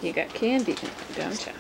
You got candy, don't you?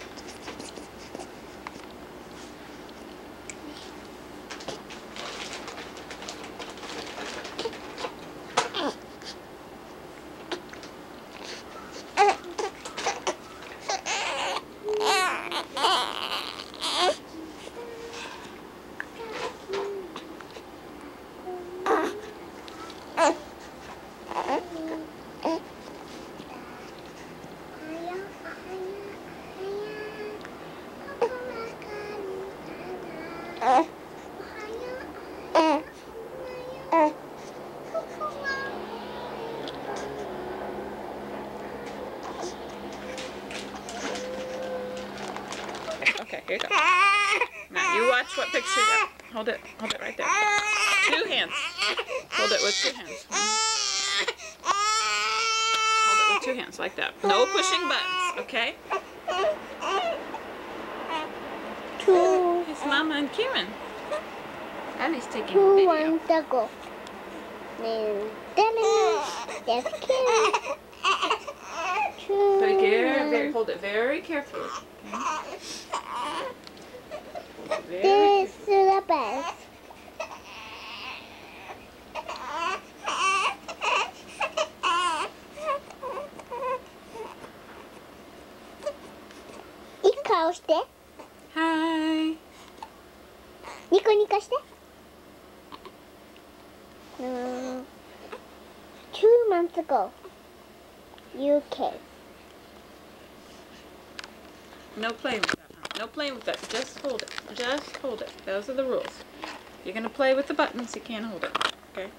Okay, here you go. Now you watch what picture you got. Hold it right there. 2 hands. Hold it with 2 hands. Hold it with 2 hands like that. No pushing buttons, okay? It's Mama and Kieran. Annie's taking a video. Who wants to go? That's Kieran. Hold it very carefully. Okay? This is the best.いい顔して。Hi. ニコニコして。2 months ago, UK. No playing with that, huh? No playing with that. Just hold it. Just hold it. Those are the rules. If you're going to play with the buttons, you can't hold it. Okay?